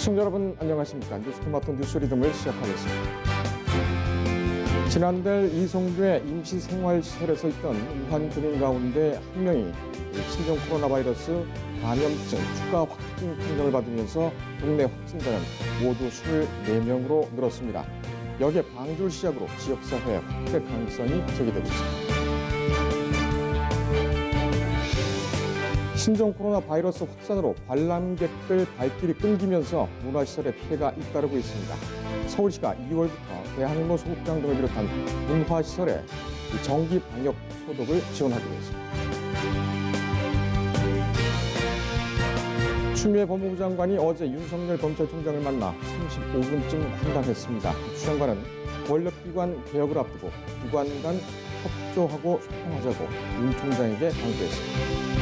시청자 여러분 안녕하십니까. 뉴스토마토 뉴스 리듬을 시작하겠습니다. 지난달 이송주의 임시생활시설에서 있던 우한 교민 가운데 한 명이 신종 코로나 바이러스 감염증 추가 확진 판정을 받으면서 국내 확진자는 모두 24명으로 늘었습니다. 여기에 방주를 시작으로 지역사회 확대 가능성이 제기되고 있습니다. 신종 코로나 바이러스 확산으로 관람객들 발길이 끊기면서 문화시설에 피해가 잇따르고 있습니다. 서울시가 2월부터 대학로 소극장 등을 비롯한 문화시설에 정기 방역 소독을 지원하기로 했습니다. 추미애 법무부 장관이 어제 윤석열 검찰총장을 만나 35분쯤 환담했습니다. 추 장관은 권력기관 개혁을 앞두고 기관 간 협조하고 소통하자고 윤 총장에게 당부했습니다.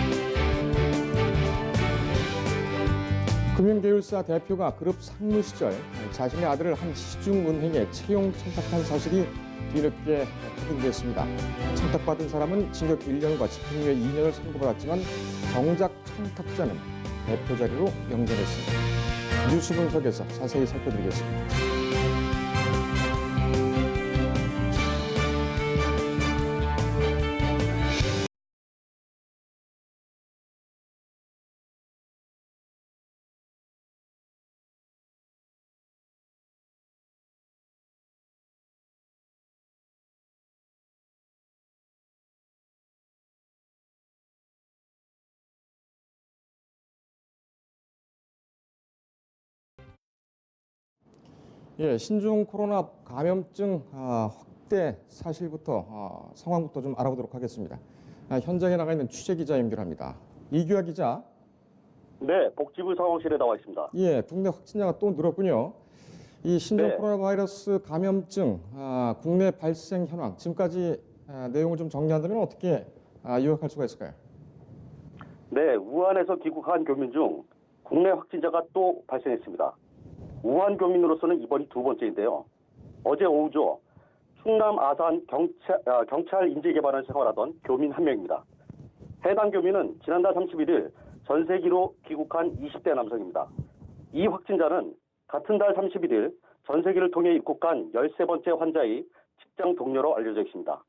금융계열사 대표가 그룹 상무 시절 자신의 아들을 한 시중은행에 채용 청탁한 사실이 뒤늦게 확인됐습니다. 청탁받은 사람은 징역 1년과 집행유예 2년을 선고받았지만 정작 청탁자는 대표 자리로 영전했습니다. 뉴스 분석에서 자세히 살펴드리겠습니다. 신종 코로나 감염증 확대 사실부터 상황부터 좀 알아보도록 하겠습니다. 현장에 나가 있는 취재 기자 연결합니다. 이규하 기자. 네, 복지부 상황실에 나와 있습니다. 국내 확진자가 또 늘었군요. 이 신종 코로나 바이러스 감염증 국내 발생 현황 지금까지 내용을 좀 정리한다면 어떻게 요약할 수가 있을까요? 네, 우한에서 귀국한 교민 중 국내 확진자가 또 발생했습니다. 우한 교민으로서는 이번이 두 번째인데요. 어제 오후죠. 충남 아산 경찰 인재개발원 생활하던 교민 한 명입니다. 해당 교민은 지난달 31일 전세기로 귀국한 20대 남성입니다. 이 확진자는 같은 달 31일 전세기를 통해 입국한 13번째 환자의 직장 동료로 알려져 있습니다.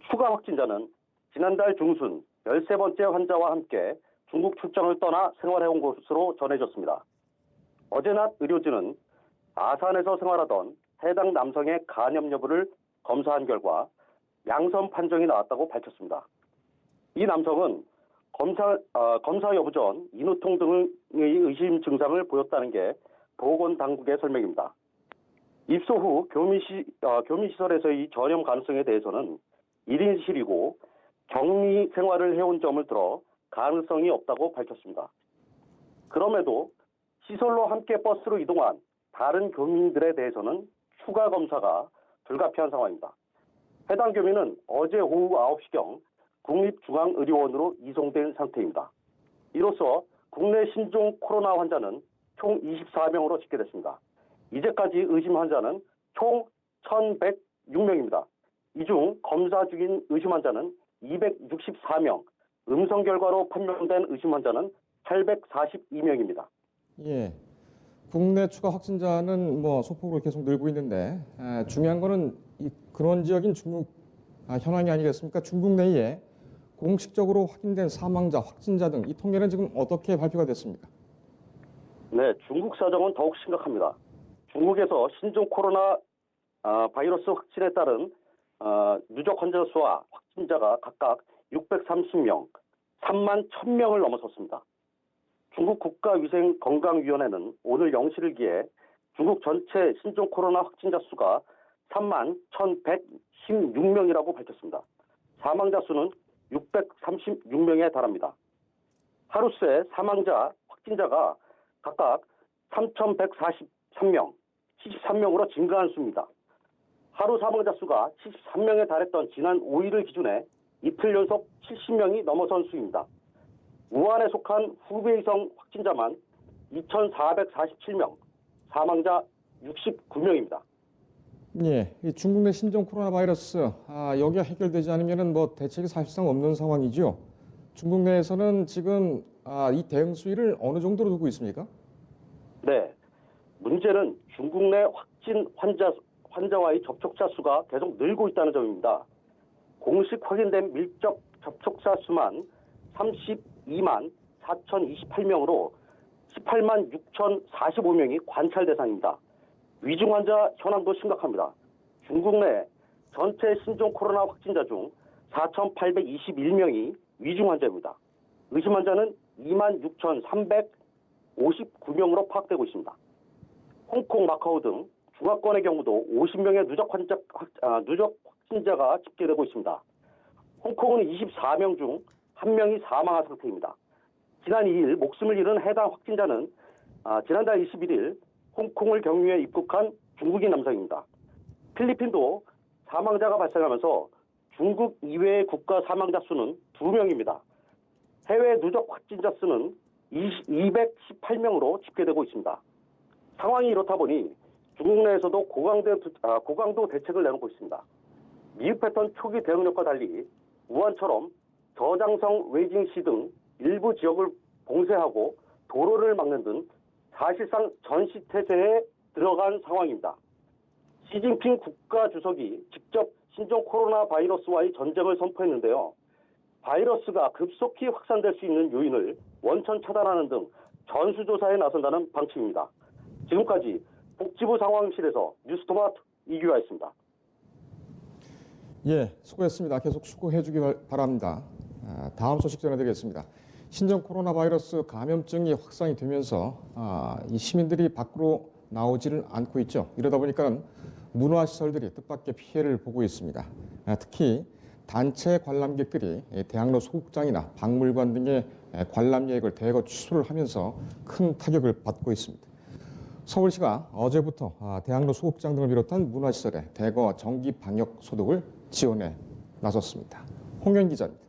추가 확진자는 지난달 중순 13번째 환자와 함께 중국 출장을 떠나 생활해온 것으로 전해졌습니다. 어제 낮 의료진은 아산에서 생활하던 해당 남성의 간염 여부를 검사한 결과 양성 판정이 나왔다고 밝혔습니다. 이 남성은 검사 여부 전 인후통 등의 의심 증상을 보였다는 게 보건당국의 설명입니다. 입소 후 교민시설에서의 전염 가능성에 대해서는 1인실이고 격리 생활을 해온 점을 들어 가능성이 없다고 밝혔습니다. 그럼에도 시설로 함께 버스로 이동한 다른 교민들에 대해서는 추가 검사가 불가피한 상황입니다. 해당 교민은 어제 오후 9시경 국립중앙의료원으로 이송된 상태입니다. 이로써 국내 신종 코로나 환자는 총 24명으로 집계됐습니다. 이제까지 의심 환자는 총 1,106명입니다. 이 중 검사 중인 의심 환자는 264명, 음성 결과로 판명된 의심 환자는 842명입니다. 국내 추가 확진자는 소폭으로 계속 늘고 있는데 중요한 거는 그런 지역인 중국 현황이 아니겠습니까? 중국 내에 공식적으로 확인된 사망자, 확진자 등 이 통계는 지금 어떻게 발표가 됐습니까? 네, 중국 사정은 더욱 심각합니다. 중국에서 신종 코로나 바이러스 확진에 따른 누적 환자 수와 확진자가 각각 630명, 3만 1000명을 넘어섰습니다. 중국 국가위생건강위원회는 오늘 0시를 기해 중국 전체 신종 코로나 확진자 수가 3만 1116명이라고 밝혔습니다. 사망자 수는 636명에 달합니다. 하루 새 사망자, 확진자가 각각 3143명, 73명으로 증가한 수입니다. 하루 사망자 수가 73명에 달했던 지난 5일을 기준에 이틀 연속 70명이 넘어선 수입니다. 우한에 속한 후베이성 확진자만 2,447명, 사망자 69명입니다. 이 중국 내 신종 코로나 바이러스 여기가 해결되지 않으면 대책이 사실상 없는 상황이죠. 중국 내에서는 지금 이 대응 수위를 어느 정도로 두고 있습니까? 네, 문제는 중국 내 확진 환자와의 접촉자 수가 계속 늘고 있다는 점입니다. 공식 확인된 밀접 접촉자 수만 32만 4,028명으로 18만 6,045명이 관찰 대상입니다. 위중 환자 현황도 심각합니다. 중국 내 전체 신종 코로나 확진자 중 4,821명이 위중 환자입니다. 의심 환자는 2만 6,359명으로 파악되고 있습니다. 홍콩, 마카오 등 중화권의 경우도 50명의 누적 확진자가 집계되고 있습니다. 홍콩은 24명 중 1명이 사망한 상태입니다. 지난 2일 목숨을 잃은 해당 확진자는 지난달 21일 홍콩을 경유해 입국한 중국인 남성입니다. 필리핀도 사망자가 발생하면서 중국 이외의 국가 사망자 수는 2명입니다. 해외 누적 확진자 수는 218명으로 집계되고 있습니다. 상황이 이렇다 보니 중국 내에서도 고강도 대책을 내놓고 있습니다. 미흡했던 초기 대응력과 달리 우한처럼 저장성 웨이징시 등 일부 지역을 봉쇄하고 도로를 막는 등 사실상 전시태세에 들어간 상황입니다. 시진핑 국가주석이 직접 신종 코로나 바이러스와의 전쟁을 선포했는데요. 바이러스가 급속히 확산될 수 있는 요인을 원천 차단하는 등 전수조사에 나선다는 방침입니다. 지금까지 복지부 상황실에서 뉴스토마토 이규하였습니다. 예, 수고했습니다. 계속 수고해 주기 바랍니다. 다음 소식 전해드리겠습니다. 신종 코로나 바이러스 감염증이 확산이 되면서 이 시민들이 밖으로 나오지를 않고 있죠. 이러다 보니까 문화시설들이 뜻밖의 피해를 보고 있습니다. 특히 단체 관람객들이 대학로 소극장이나 박물관 등의 관람 예약을 대거 취소를 하면서 큰 타격을 받고 있습니다. 서울시가 어제부터 대학로 소극장 등을 비롯한 문화시설에 대거 정기 방역 소독을 지원해 나섰습니다. 홍현 기자입니다.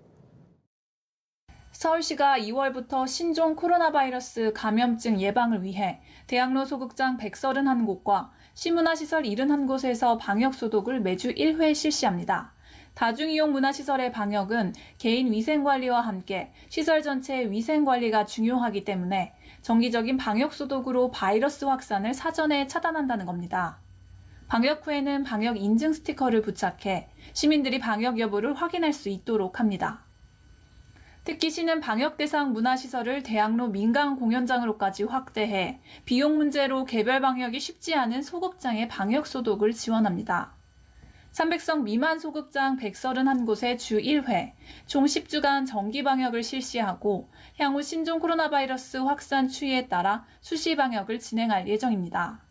서울시가 2월부터 신종 코로나 바이러스 감염증 예방을 위해 대학로 소극장 131곳과 시문화시설 71곳에서 방역소독을 매주 1회 실시합니다. 다중이용 문화시설의 방역은 개인 위생관리와 함께 시설 전체의 위생관리가 중요하기 때문에 정기적인 방역소독으로 바이러스 확산을 사전에 차단한다는 겁니다. 방역 후에는 방역 인증 스티커를 부착해 시민들이 방역 여부를 확인할 수 있도록 합니다. 특히 시는 방역 대상 문화시설을 대학로 민간 공연장으로까지 확대해 비용 문제로 개별 방역이 쉽지 않은 소극장의 방역 소독을 지원합니다. 300석 미만 소극장 131곳에 주 1회, 총 10주간 정기 방역을 실시하고 향후 신종 코로나 바이러스 확산 추이에 따라 수시 방역을 진행할 예정입니다.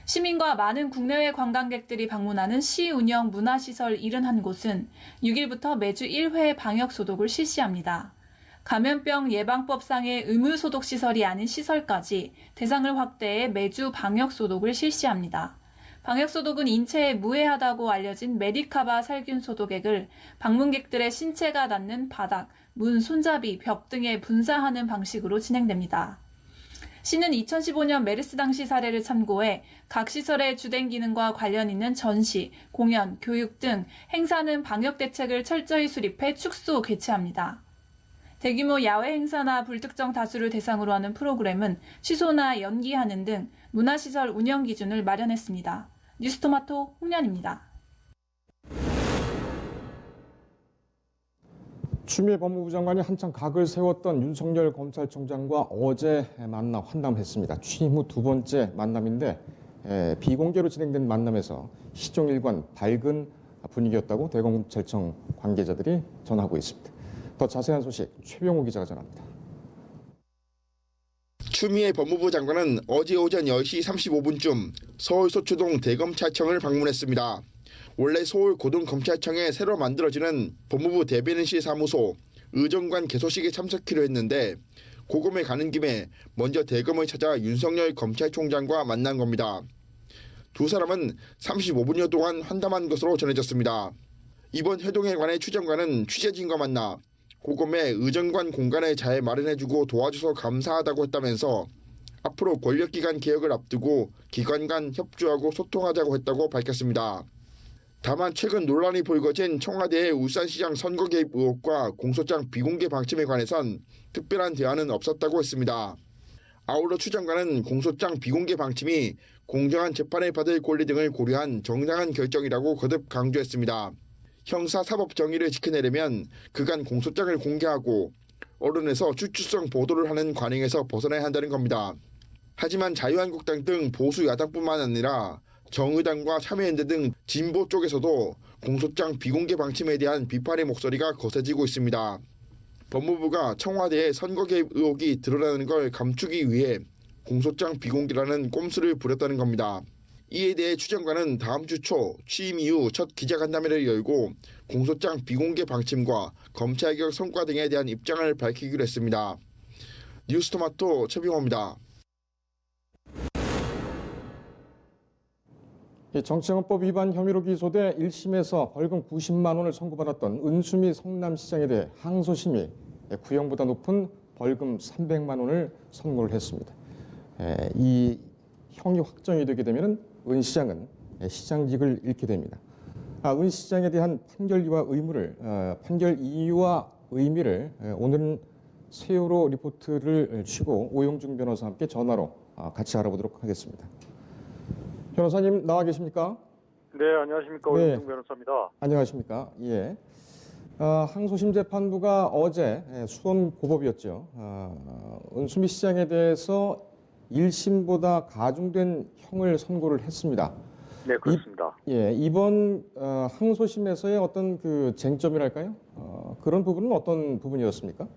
시민과 많은 국내외 관광객들이 방문하는 시 운영 문화시설 71곳은 6일부터 매주 1회 방역 소독을 실시합니다. 감염병 예방법상의 의무 소독 시설이 아닌 시설까지 대상을 확대해 매주 방역 소독을 실시합니다. 방역 소독은 인체에 무해하다고 알려진 메디카바 살균 소독액을 방문객들의 신체가 닿는 바닥, 문, 손잡이, 벽 등에 분사하는 방식으로 진행됩니다. 시는 2015년 메르스 당시 사례를 참고해 각 시설의 주된 기능과 관련 있는 전시, 공연, 교육 등 행사는 방역 대책을 철저히 수립해 축소 개최합니다. 대규모 야외 행사나 불특정 다수를 대상으로 하는 프로그램은 취소나 연기하는 등 문화시설 운영 기준을 마련했습니다. 뉴스토마토 홍련입니다. 추미애 법무부 장관이 한창 각을 세웠던 윤석열 검찰총장과 어제 만나 환담했습니다. 취임 후 두 번째 만남인데 비공개로 진행된 만남에서 시종일관 밝은 분위기였다고 대검찰청 관계자들이 전하고 있습니다. 더 자세한 소식 최병호 기자가 전합니다. 추미애 법무부 장관은 어제 오전 10시 35분쯤 서울 서초동 대검찰청을 방문했습니다. 원래 서울고등검찰청에 새로 만들어지는 법무부 대변인실 사무소 의정관 개소식에 참석하기로 했는데 고검에 가는 김에 먼저 대검을 찾아 윤석열 검찰총장과 만난 겁니다. 두 사람은 35분여 동안 환담한 것으로 전해졌습니다. 이번 회동에 관해 추 장관은 취재진과 만나 고검에 의정관 공간을 잘 마련해주고 도와줘서 감사하다고 했다면서 앞으로 권력기관 개혁을 앞두고 기관 간 협조하고 소통하자고 했다고 밝혔습니다. 다만 최근 논란이 불거진 청와대의 울산시장 선거 개입 의혹과 공소장 비공개 방침에 관해선 특별한 대안은 없었다고 했습니다. 아울러 추 장관은 공소장 비공개 방침이 공정한 재판을 받을 권리 등을 고려한 정당한 결정이라고 거듭 강조했습니다. 형사 사법 정의를 지켜내려면 그간 공소장을 공개하고 언론에서 추측성 보도를 하는 관행에서 벗어나야 한다는 겁니다. 하지만 자유한국당 등 보수 야당뿐만 아니라 정의당과 참여연대 등 진보 쪽에서도 공소장 비공개 방침에 대한 비판의 목소리가 거세지고 있습니다. 법무부가 청와대의 선거 개입 의혹이 드러나는 걸 감추기 위해 공소장 비공개라는 꼼수를 부렸다는 겁니다. 이에 대해 추 장관은 다음 주 초 취임 이후 첫 기자간담회를 열고 공소장 비공개 방침과 검찰개혁 성과 등에 대한 입장을 밝히기로 했습니다. 뉴스토마토 최병호입니다. 정치자금법 위반 혐의로 기소돼 1심에서 벌금 90만 원을 선고받았던 은수미 성남시장에 대해 항소심이 구형보다 높은 벌금 300만 원을 선고를 했습니다. 이 형이 확정이 되게 되면 은 시장은 시장직을 잃게 됩니다. 은 시장에 대한 판결 이유와 의미를 오늘은 세월호 리포트를 쉬고 오영중 변호사와 함께 전화로 같이 알아보도록 하겠습니다. 변호사님 나와 계십니까? 네, 안녕하십니까. 네. 오영중 변호사입니다. 안녕하십니까? 예. 항소심 재판부가 어제 수원 고법이었죠. 은수미 시장에 대해서 1심보다 가중된 형을 선고를 했습니다. 네, 그렇습니다. 이번 항소심에서의 어떤 그 쟁점이랄까요? 그런 부분은 어떤 부분이었습니까?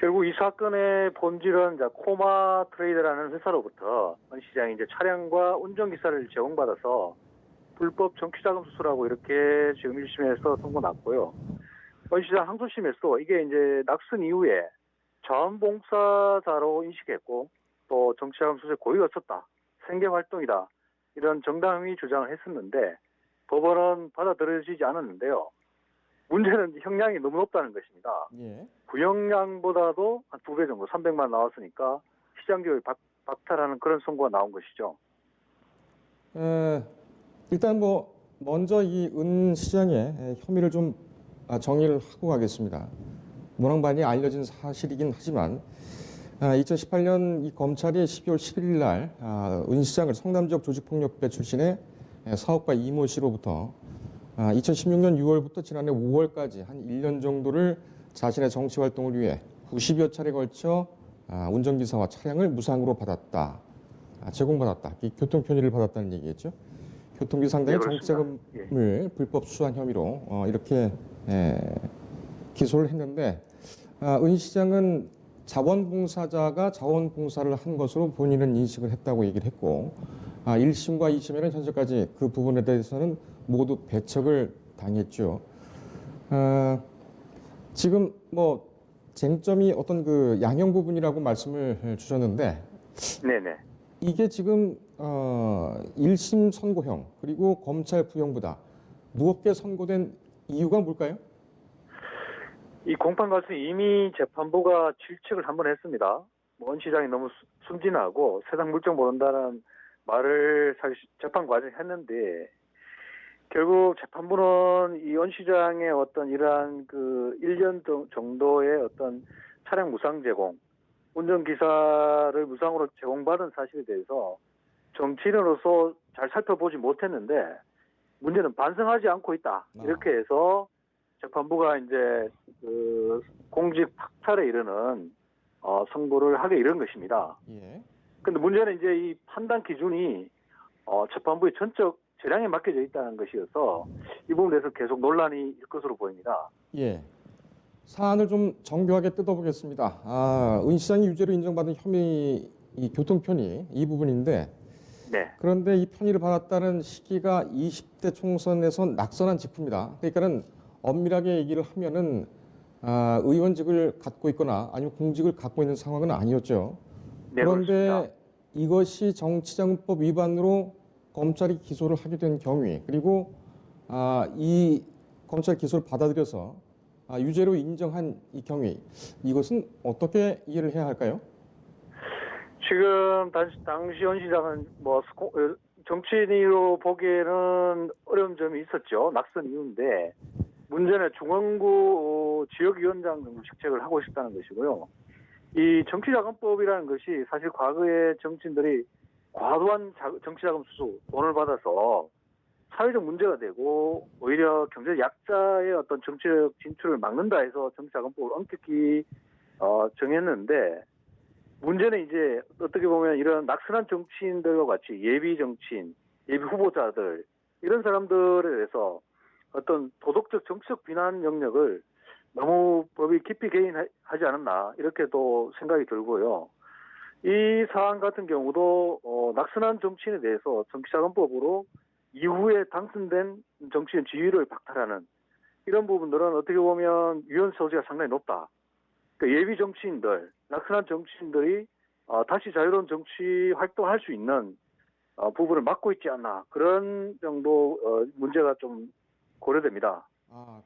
결국 이 사건의 본질은 이제 코마 트레이드라는 회사로부터 은 시장이 이제 차량과 운전기사를 제공받아서 불법 정치자금 수수라고 이렇게 지금 1심에서 선고 났고요. 은 시장 항소심에서 이게 이제 낙선 이후에 자원봉사자로 인식했고 또 정치자금 수수에 고의가 없었다. 생계활동이다. 이런 정당히 주장을 했었는데 법원은 받아들여지지 않았는데요. 문제는 형량이 너무 높다는 것입니다. 예. 구형량보다도 한 2배 정도, 300만 나왔으니까 시장교육 박탈하는 그런 선고가 나온 것이죠. 일단 먼저 이 은 시장의 혐의를 좀 정리를 하고 가겠습니다. 워낙 많이 알려진 사실이긴 하지만 2018년 이 검찰이 12월 11일 날 은 시장을 성남 지역 조직폭력배 출신의 사업가 이모 씨로부터 2016년 6월부터 지난해 5월까지 한 1년 정도를 자신의 정치 활동을 위해 90여 차례 걸쳐 운전기사와 차량을 무상으로 받았다. 제공받았다. 교통 편의를 받았다는 얘기겠죠. 교통비 상당의 정치자금을 불법 수수한 혐의로 이렇게 기소를 했는데 은 시장은 자원봉사자가 자원봉사를 한 것으로 본인은 인식을 했다고 얘기를 했고 1심과 2심에는 현재까지 그 부분에 대해서는 모두 배척을 당했죠. 지금 쟁점이 어떤 그 양형 부분이라고 말씀을 주셨는데 네네. 이게 지금 1심 선고형 그리고 검찰 부형보다 무겁게 선고된 이유가 뭘까요? 이 공판 과정에 이미 재판부가 질책을 한 번 했습니다. 은 시장이 너무 순진하고 세상 물정 모른다는 말을 사실 재판 과정에 했는데 결국 재판부는 이 은 시장의 어떤 이러한 그 1년 정도의 어떤 차량 무상 제공, 운전기사를 무상으로 제공받은 사실에 대해서 정치인으로서 잘 살펴보지 못했는데 문제는 반성하지 않고 있다. 이렇게 해서 재판부가 이제 그 공직 박탈에 이르는 선고를 하게 이른 것입니다. 예. 근데 문제는 이제 이 판단 기준이 재판부의 전적 재량에 맡겨져 있다는 것이어서 이 부분에 대해서 계속 논란이 일 것으로 보입니다. 예. 사안을 좀 정교하게 뜯어보겠습니다. 은 시장이 유죄로 인정받은 혐의 이 교통 편의 이 부분인데 네. 그런데 이 편의를 받았다는 시기가 20대 총선에서 낙선한 직후입니다. 그러니까는 엄밀하게 얘기를 하면은 의원직을 갖고 있거나 아니면 공직을 갖고 있는 상황은 아니었죠. 네, 그런데 그렇습니다. 이것이 정치자금법 위반으로 검찰이 기소를 하게 된 경우에 그리고 이 검찰 기소를 받아들여서 유죄로 인정한 이 경우에 이것은 어떻게 이해를 해야 할까요? 지금 당시 은 시장은 정치인으로 보기에는 어려운 점이 있었죠. 낙선 이후인데 문제는 중앙구 지역위원장 정도 직책을 하고 싶다는 것이고요. 이 정치자금법이라는 것이 사실 과거에 정치인들이 과도한 정치자금 수수, 돈을 받아서 사회적 문제가 되고 오히려 경제 약자의 어떤 정치적 진출을 막는다 해서 정치자금법을 엄격히 정했는데, 문제는 이제 어떻게 보면 이런 낙선한 정치인들과 같이 예비 정치인, 예비 후보자들 이런 사람들에 대해서 어떤 도덕적 정치적 비난 영역을 너무 법이 깊이 개인하지 않았나 이렇게도 생각이 들고요. 이 사안 같은 경우도 낙선한 정치인에 대해서 정치자금법으로 이후에 당선된 정치인 지위를 박탈하는 이런 부분들은 어떻게 보면 위헌 소지가 상당히 높다. 그러니까 예비 정치인들, 낙선한 정치인들이 다시 자유로운 정치 활동을 할 수 있는 부분을 막고 있지 않나, 그런 정도 문제가 좀 고려됩니다.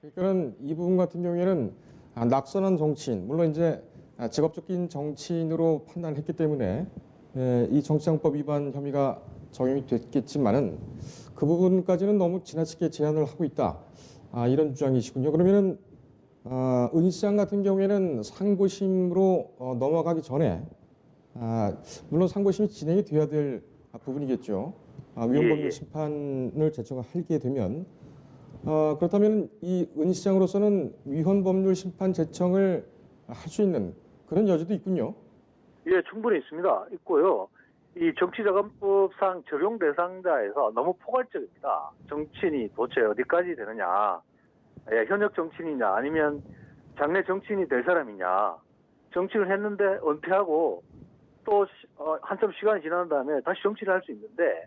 그러니까는 이 부분 같은 경우에는 낙선한 정치인, 물론 이제 직업적인 정치인으로 판단했기 때문에 이 정치자금법 위반 혐의가 적용이 됐겠지만은 그 부분까지는 너무 지나치게 제한을 하고 있다. 이런 주장이시군요. 그러면은 은 시장 같은 경우에는 상고심으로 넘어가기 전에 물론 상고심이 진행이 돼야 될 부분이겠죠. 위헌법률 심판을 제청하게 되면 그렇다면 이 은 시장으로서는 위헌법률 심판 제청을 할 수 있는 그런 여지도 있군요. 예, 충분히 있습니다. 있고요. 이 정치자금법상 적용 대상자에서 너무 포괄적입니다. 정치인이 도대체 어디까지 되느냐, 현역 정치인이냐 아니면 장래 정치인이 될 사람이냐, 정치를 했는데 은퇴하고 또 한참 시간이 지난 다음에 다시 정치를 할 수 있는데,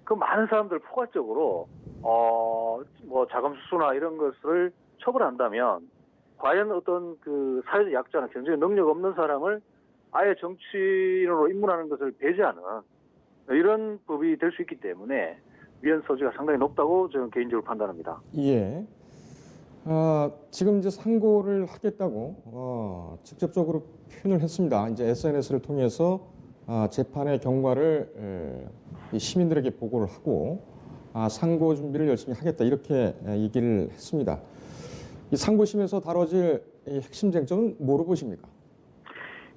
그 많은 사람들 포괄적으로 뭐 자금 수수나 이런 것을 처벌한다면 과연 어떤 그 사회적 약자나 경제적 능력 없는 사람을 아예 정치인으로 입문하는 것을 배제하는 이런 법이 될 수 있기 때문에 위헌 소지가 상당히 높다고 저는 개인적으로 판단합니다. 예. 지금 이제 상고를 하겠다고 직접적으로 표현을 했습니다. 이제 SNS를 통해서 재판의 경과를 이 시민들에게 보고를 하고 상고 준비를 열심히 하겠다 이렇게 얘기를 했습니다. 이 상고심에서 다뤄질 이 핵심 쟁점은 뭐로 보십니까?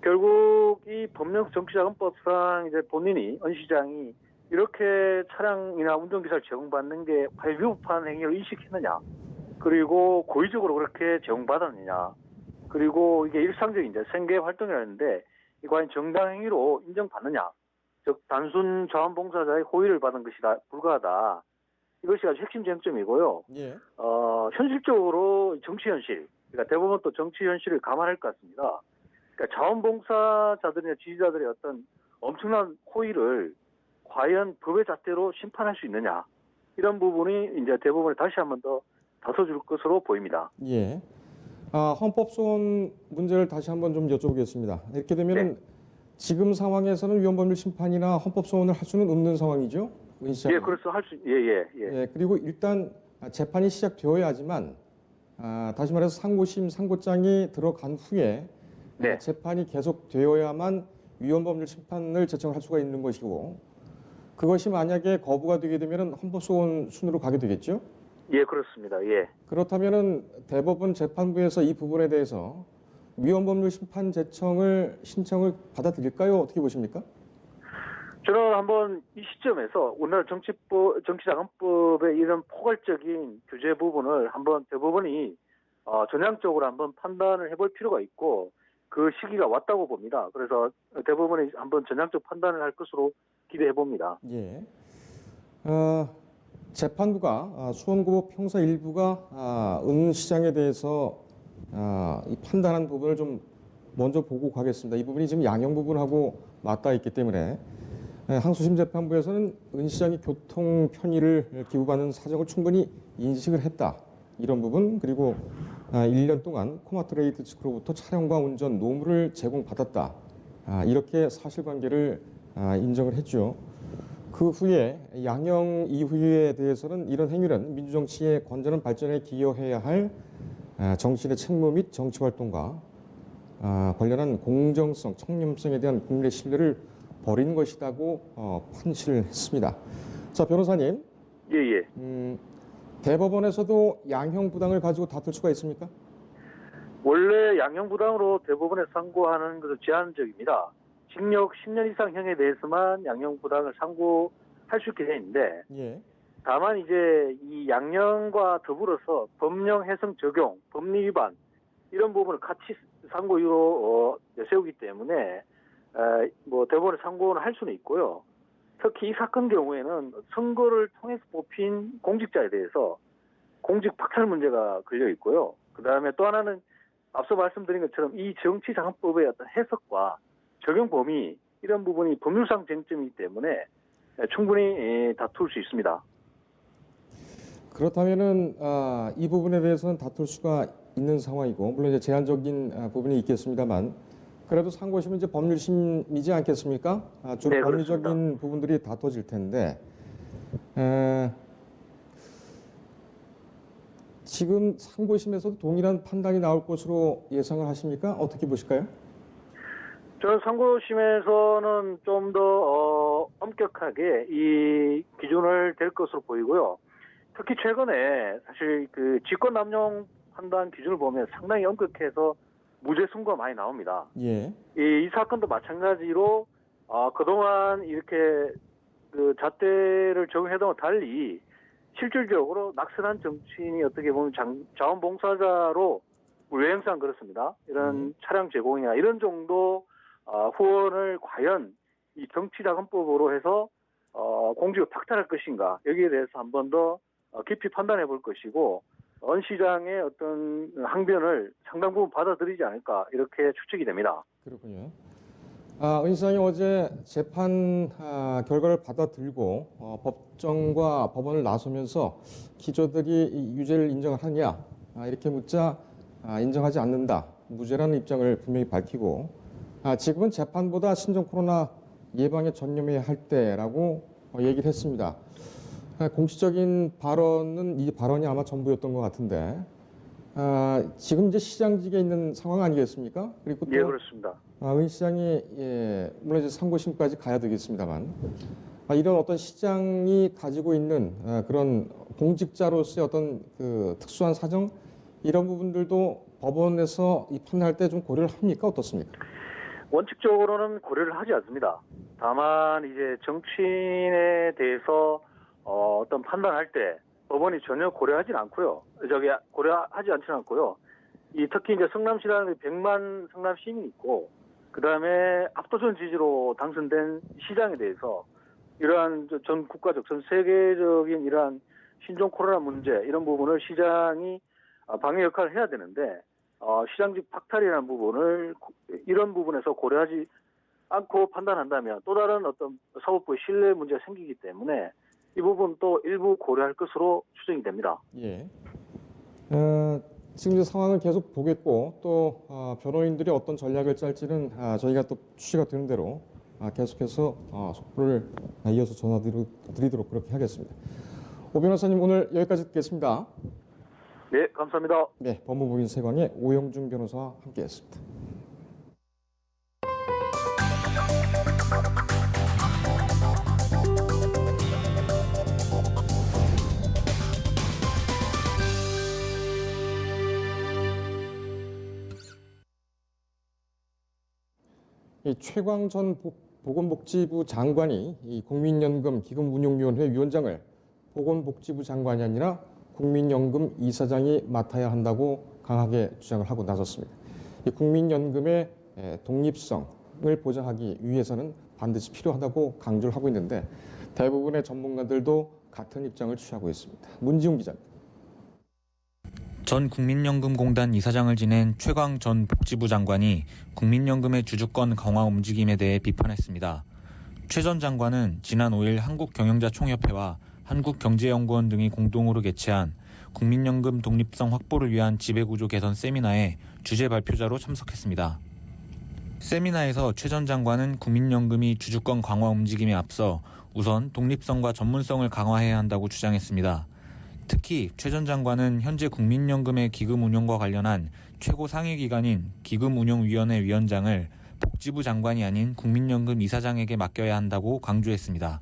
결국 이 법령 정치자금법상 이제 본인이 은 시장이 이렇게 차량이나 운전기사를 제공받는 게 과연 위법한 행위를 인식했느냐, 그리고 고의적으로 그렇게 제공받았느냐, 그리고 이게 일상적인 이제 생계 활동이라는데 이 과연 정당 행위로 인정받느냐, 즉 단순 자원봉사자의 호의를 받은 것이다 불과하다, 이것이 아주 핵심 쟁점이고요. 예. 현실적으로 정치 현실, 그러니까 대부분 또 정치 현실을 감안할 것 같습니다. 그러니까 자원봉사자들이나 지지자들의 어떤 엄청난 호의를 과연 법의 잣대로 심판할 수 있느냐, 이런 부분이 이제 대법원에 다시 한 번 더 다퉈줄 것으로 보입니다. 예. 헌법소원 문제를 다시 한번 좀 여쭤보겠습니다. 이렇게 되면은 지금 상황에서는 위헌법률 심판이나 헌법소원을 할 수는 없는 상황이죠? 예, 그래서 예. 그리고 일단 재판이 시작되어야 하지만 다시 말해서 상고심, 상고장이 들어간 후에 재판이 계속되어야만 위헌법률 심판을 제청할 수가 있는 것이고, 그것이 만약에 거부가 되게 되면 헌법소원 순으로 가게 되겠죠? 예, 그렇습니다. 예. 그렇다면은 대법원 재판부에서 이 부분에 대해서 위헌법률 심판 제청을 신청을 받아들일까요? 어떻게 보십니까? 저는 한번 이 시점에서 우리나라 정치자금법의 이런 포괄적인 규제 부분을 한번 대법원이 전향적으로 한번 판단을 해볼 필요가 있고, 그 시기가 왔다고 봅니다. 그래서 대법원이 한번 전향적 판단을 할 것으로 기대해 봅니다. 예. 재판부가 수원고 형사 일부가 은 시장에 대해서 이 판단한 부분을 좀 먼저 보고 가겠습니다. 이 부분이 지금 양형 부분하고 맞닿아 있기 때문에 항소심 재판부에서는 은 시장이 교통 편의를 기부받는 사정을 충분히 인식을 했다. 이런 부분, 그리고 1년 동안 코마트레이드 측으로부터 차량과 운전 노무를 제공받았다. 이렇게 사실관계를 인정을 했죠. 그 후에 양형 이후에 대해서는 이런 행위는 민주정치의 건전한 발전에 기여해야 할 정치인의 책무 및 정치활동과 관련한 공정성, 청렴성에 대한 국민의 신뢰를 버린 것이라고 판시를 했습니다. 자, 변호사님. 예. 대법원에서도 양형 부당을 가지고 다툴 수가 있습니까? 원래 양형부당으로 대법원에 상고하는 것은 제한적입니다. 징역 10년 이상형에 대해서만 양형부당을 상고할 수 있게 돼 있는데 예. 다만 이제 이 양형과 더불어서 법령 해석 적용, 법리 위반 이런 부분을 같이 상고 이유로 세우기 때문에 뭐 대법원에 상고는 할 수는 있고요. 특히 이 사건 경우에는 선거를 통해서 뽑힌 공직자에 대해서 공직 박탈 문제가 걸려 있고요. 그다음에 또 하나는 앞서 말씀드린 것처럼 이 정치자금법의 어떤 해석과 적용 범위 이런 부분이 법률상 쟁점이기 때문에 충분히 다툴 수 있습니다. 그렇다면은 이 부분에 대해서는 다툴 수가 있는 상황이고 물론 이제 제한적인 부분이 있겠습니다만 그래도 상고심은 이제 법률심이지 않겠습니까? 주로 네, 법리적인 그렇습니다. 부분들이 다퉈질 텐데 지금 상고심에서도 동일한 판단이 나올 것으로 예상을 하십니까? 어떻게 보실까요? 저는 상고심에서는 좀 더 엄격하게 이 기준을 댈 것으로 보이고요. 특히 최근에 사실 그 직권남용 판단 기준을 보면 상당히 엄격해서 무죄 선고가 많이 나옵니다. 예. 이 사건도 마찬가지로 그동안 이렇게 그 잣대를 적용해동과 달리 실질적으로 낙선한 정치인이 어떻게 보면 자원봉사자로 외형상 그렇습니다. 이런 차량 제공이나 이런 정도 후원을 과연 이 정치자금법으로 해서 공직을 박탈할 것인가 여기에 대해서 한 번 더 깊이 판단해 볼 것이고 은 시장의 어떤 항변을 상당 부분 받아들이지 않을까 이렇게 추측이 됩니다. 그렇군요. 은 시장이 어제 재판 결과를 받아들고 법정과 법원을 나서면서 기조들이 이 유죄를 인정하느냐 이렇게 묻자 인정하지 않는다. 무죄라는 입장을 분명히 밝히고 지금은 재판보다 신종 코로나 예방에 전념해야 할 때라고 얘기를 했습니다. 공식적인 발언은 이 발언이 아마 전부였던 것 같은데 지금 이제 시장직에 있는 상황 아니겠습니까? 그리고 또 예, 그렇습니다. 은 시장이 물론 이제 상고심까지 가야 되겠습니다만 이런 어떤 시장이 가지고 있는 그런 공직자로서의 어떤 그 특수한 사정 이런 부분들도 법원에서 이 판단할 때 좀 고려를 합니까? 어떻습니까? 원칙적으로는 고려를 하지 않습니다. 다만 이제 정치인에 대해서 어떤 판단할 때 법원이 전혀 고려하진 않고요. 고려하지 않지는 않고요. 특히 이제 성남시라는 100만 성남 시민이 있고 그다음에 압도적 지지로 당선된 시장에 대해서 이러한 전 국가적, 전 세계적인 이러한 신종 코로나 문제 이런 부분을 시장이 방해 역할을 해야 되는데 시장직 박탈이라는 부분을 이런 부분에서 고려하지 않고 판단한다면 또 다른 어떤 사법부의 신뢰 문제가 생기기 때문에 이 부분 또 일부 고려할 것으로 추정이 됩니다. 예. 지금 이제 상황을 계속 보겠고 또 변호인들이 어떤 전략을 짤지는 저희가 또 취재가 되는 대로 계속해서 속보를 이어서 전화드리도록 그렇게 하겠습니다. 오 변호사님 오늘 여기까지 듣겠습니다. 네, 감사합니다. 네, 법무부인 세광의 오영중 변호사와 함께했습니다. 이 최광 전 보건복지부 장관이 이 국민연금 기금운용위원회 위원장을 보건복지부 장관이 아니라 국민연금 이사장이 맡아야 한다고 강하게 주장을 하고 나섰습니다. 이 국민연금의 독립성을 보장하기 위해서는 반드시 필요하다고 강조를 하고 있는데 대부분의 전문가들도 같은 입장을 취하고 있습니다. 문지훈 기자입니다. 전 국민연금공단 이사장을 지낸 최광 전 복지부 장관이 국민연금의 주주권 강화 움직임에 대해 비판했습니다. 최 전 장관은 지난 5일 한국경영자총협회와 한국경제연구원 등이 공동으로 개최한 국민연금 독립성 확보를 위한 지배구조 개선 세미나에 주제 발표자로 참석했습니다. 세미나에서 최 전 장관은 국민연금이 주주권 강화 움직임에 앞서 우선 독립성과 전문성을 강화해야 한다고 주장했습니다. 특히 최 전 장관은 현재 국민연금의 기금 운용과 관련한 최고 상위기관인 기금운용위원회 위원장을 복지부 장관이 아닌 국민연금 이사장에게 맡겨야 한다고 강조했습니다.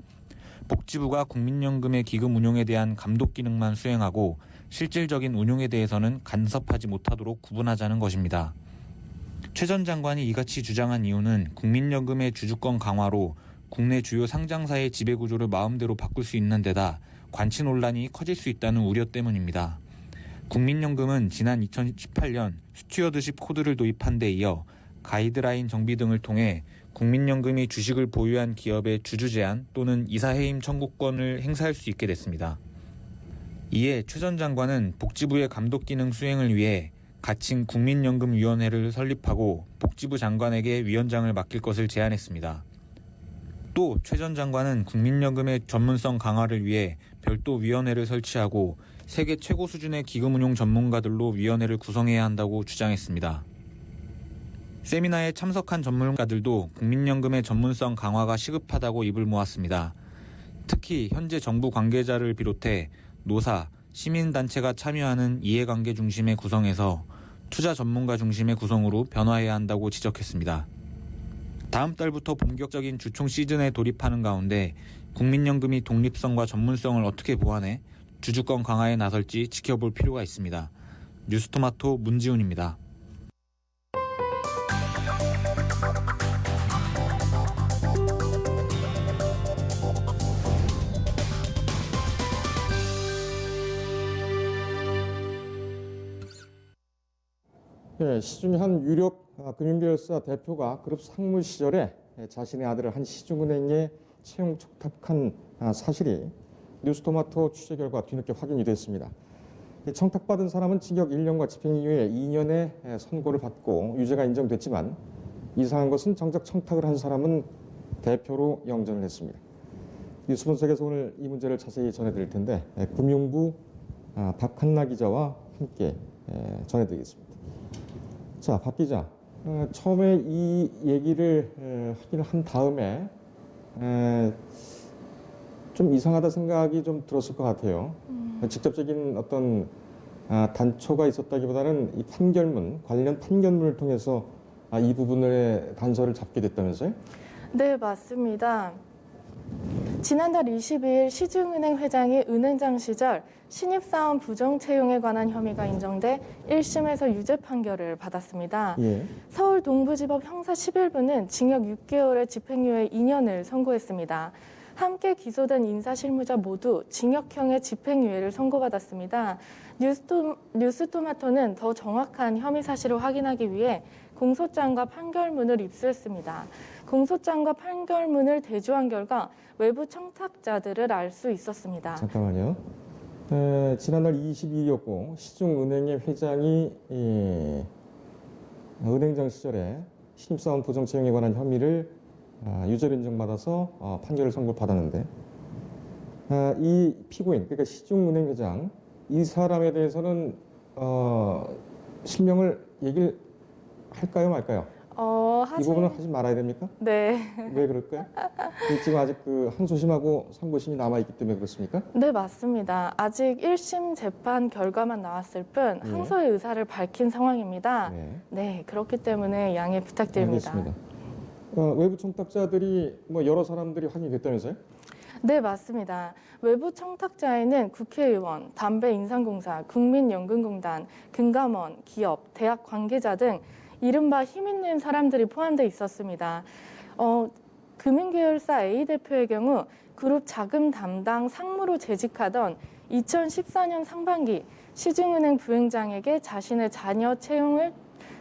복지부가 국민연금의 기금 운용에 대한 감독 기능만 수행하고 실질적인 운용에 대해서는 간섭하지 못하도록 구분하자는 것입니다. 최 전 장관이 이같이 주장한 이유는 국민연금의 주주권 강화로 국내 주요 상장사의 지배구조를 마음대로 바꿀 수 있는 데다 관치 논란이 커질 수 있다는 우려 때문입니다. 국민연금은 지난 2018년 스튜어드십 코드를 도입한 데 이어 가이드라인 정비 등을 통해 국민연금이 주식을 보유한 기업의 주주 제한 또는 이사해임 청구권을 행사할 수 있게 됐습니다. 이에 최 전 장관은 복지부의 감독 기능 수행을 위해 가칭 국민연금위원회를 설립하고 복지부 장관에게 위원장을 맡길 것을 제안했습니다. 또 최 전 장관은 국민연금의 전문성 강화를 위해 별도 위원회를 설치하고 세계 최고 수준의 기금운용 전문가들로 위원회를 구성해야 한다고 주장했습니다. 세미나에 참석한 전문가들도 국민연금의 전문성 강화가 시급하다고 입을 모았습니다. 특히 현재 정부 관계자를 비롯해 노사, 시민단체가 참여하는 이해관계 중심의 구성에서 투자 전문가 중심의 구성으로 변화해야 한다고 지적했습니다. 다음 달부터 본격적인 주총 시즌에 돌입하는 가운데 국민연금이 독립성과 전문성을 어떻게 보완해 주주권 강화에 나설지 지켜볼 필요가 있습니다. 뉴스토마토 문지훈입니다. 예, 시중의 한 유력 금융계열사 대표가 그룹 상무 시절에 자신의 아들을 한 시중은행에 채용 청탁한 사실이 뉴스토마토 취재 결과 뒤늦게 확인이 됐습니다. 청탁받은 사람은 징역 1년과 집행유예 2년의 선고를 받고 유죄가 인정됐지만 이상한 것은 정작 청탁을 한 사람은 대표로 영전을 했습니다. 뉴스분석에서 오늘 이 문제를 자세히 전해드릴 텐데 금융부 박한나 기자와 함께 전해드리겠습니다. 자, 박 기자, 처음에 이 얘기를 확인을 한 다음에 좀 이상하다 생각이 좀 들었을 것 같아요. 직접적인 어떤 단초가 있었다기보다는 이 판결문, 관련 판결문을 통해서 이 부분의 단서를 잡게 됐다면서요? 네, 맞습니다. 지난달 22일 시중은행 회장이 은행장 시절 신입사원 부정 채용에 관한 혐의가 인정돼 1심에서 유죄 판결을 받았습니다. 예. 서울 동부지법 형사 11부는 징역 6개월에 집행유예 2년을 선고했습니다. 함께 기소된 인사실무자 모두 징역형의 집행유예를 선고받았습니다. 뉴스토마토는 더 정확한 혐의 사실을 확인하기 위해 공소장과 판결문을 입수했습니다. 공소장과 판결문을 대조한 결과 외부 청탁자들을 알 수 있었습니다. 잠깐만요. 지난달 22일이었고 시중은행의 회장이 은행장 시절에 신입사원 부정 채용에 관한 혐의를 유죄를 인정받아서 판결을 선고받았는데 이 피고인, 그러니까 시중은행 회장 이 사람에 대해서는 실명을 얘기를 할까요 말까요? 이 부분은 하지 말아야 됩니까? 네. 왜 그럴까요? 지금 아직 그 항소심하고 선고심이 남아있기 때문에 그렇습니까? 네, 맞습니다. 아직 1심 재판 결과만 나왔을 뿐 항소의 의사를 밝힌 상황입니다. 네. 네, 그렇기 때문에 양해 부탁드립니다. 알겠습니다. 외부 청탁자들이 뭐 여러 사람들이 확인이 됐다면서요? 네, 맞습니다. 외부 청탁자에는 국회의원, 담배인상공사, 국민연금공단, 금감원, 기업, 대학 관계자 등 이른바 힘있는 사람들이 포함되어 있었습니다. 금융계열사 A 대표의 경우 그룹 자금 담당 상무로 재직하던 2014년 상반기 시중은행 부행장에게 자신의 자녀 채용을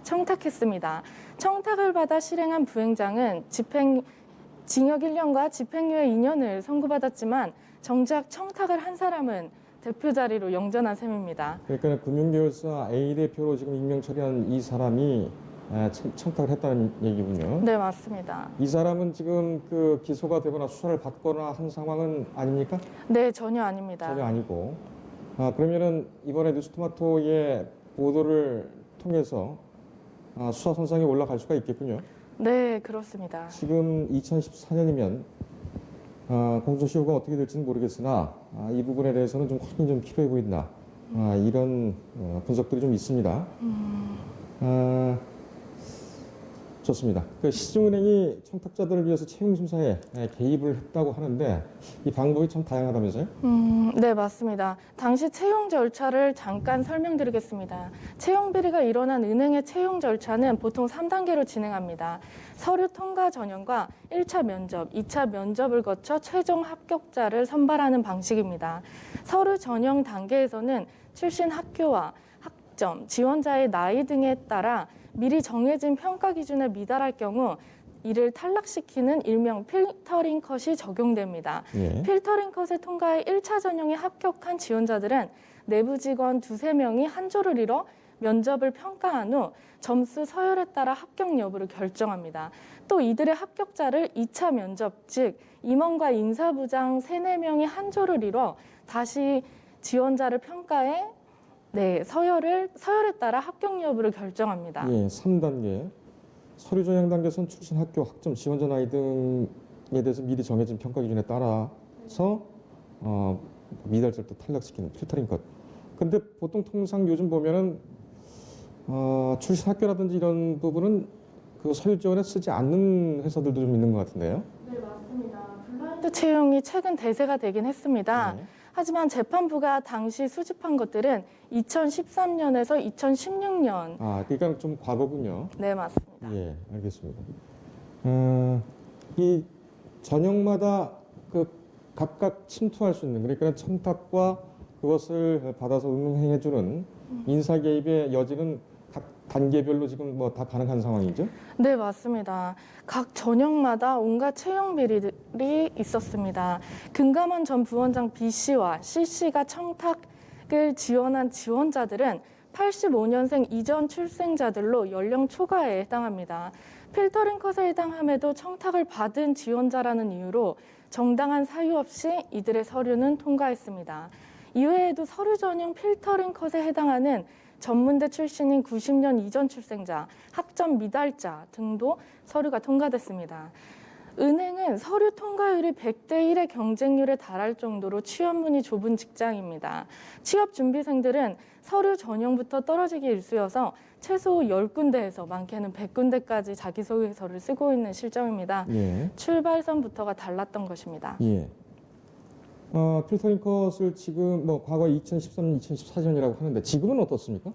청탁했습니다. 청탁을 받아 실행한 부행장은 징역 1년과 집행유예 2년을 선고받았지만 정작 청탁을 한 사람은 대표 자리로 영전한 셈입니다. 그러니까 금융계열사 A 대표로 지금 임명 처리한 이 사람이 청탁을 했다는 얘기군요. 네, 맞습니다. 이 사람은 지금 그 기소가 되거나 수사를 받거나 한 상황은 아닙니까? 네, 전혀 아닙니다. 전혀 아니고. 그러면은 이번에 뉴스토마토의 보도를 통해서 수사 선상에 올라갈 수가 있겠군요. 네, 그렇습니다. 지금 2014년이면 공소시효가 어떻게 될지는 모르겠으나 이 부분에 대해서는 좀 확인이 좀 필요해 보인다. 이런 분석들이 좀 있습니다. 좋습니다. 그 시중은행이 청탁자들을 위해서 채용 심사에 개입을 했다고 하는데 이 방법이 참 다양하다면서요? 네, 맞습니다. 당시 채용 절차를 잠깐 설명드리겠습니다. 채용 비리가 일어난 은행의 채용 절차는 보통 3단계로 진행합니다. 서류 통과 전형과 1차 면접, 2차 면접을 거쳐 최종 합격자를 선발하는 방식입니다. 서류 전형 단계에서는 출신 학교와 학점, 지원자의 나이 등에 따라 미리 정해진 평가 기준에 미달할 경우 이를 탈락시키는 일명 필터링 컷이 적용됩니다. 예. 필터링 컷에 통과해 1차 전형에 합격한 지원자들은 내부 직원 2~3명이 한 조를 이뤄 면접을 평가한 후 점수 서열에 따라 합격 여부를 결정합니다. 또 이들의 합격자를 2차 면접, 즉 임원과 인사부장 3~4명이 한 조를 이뤄 다시 지원자를 평가해 서열에 따라 합격 여부를 결정합니다. 예, 3단계. 서류 전형 단계에서는 출신 학교, 학점, 지원자 나이 등에 대해서 미리 정해진 평가 기준에 따라서 미달자를 또 탈락시키는 필터링 컷. 근데 보통 통상 요즘 보면은 출신 학교라든지 이런 부분은 그 서류 지원에 쓰지 않는 회사들도 좀 있는 것 같은데요. 네, 맞습니다. 블라인드 채용이 최근 대세가 되긴 했습니다. 네. 하지만 재판부가 당시 수집한 것들은 2013년에서 2016년. 그러니까 좀 과거군요. 네, 맞습니다. 예, 알겠습니다. 이 전형마다 그 각각 침투할 수 있는, 그러니까 청탁과 그것을 받아서 응행해주는 인사 개입의 여지는 각 단계별로 지금 뭐 다 가능한 상황이죠? 네, 맞습니다. 각 전형마다 온갖 채용 비리들이 있었습니다. 금감원 전 부원장 B씨와 C씨가 청탁을 지원한 지원자들은 85년생 이전 출생자들로 연령 초과에 해당합니다. 필터링 컷에 해당함에도 청탁을 받은 지원자라는 이유로 정당한 사유 없이 이들의 서류는 통과했습니다. 이외에도 서류 전형 필터링 컷에 해당하는 전문대 출신인 90년 이전 출생자, 학점 미달자 등도 서류가 통과됐습니다. 은행은 서류 통과율이 100대1의 경쟁률에 달할 정도로 취업문이 좁은 직장입니다. 취업 준비생들은 서류 전형부터 떨어지기 일쑤여서 최소 10군데에서 많게는 100군데까지 자기소개서를 쓰고 있는 실정입니다. 예. 출발선부터가 달랐던 것입니다. 예. 필터링 컷을 지금 뭐 과거 2013년, 2014년이라고 하는데 지금은 어떻습니까?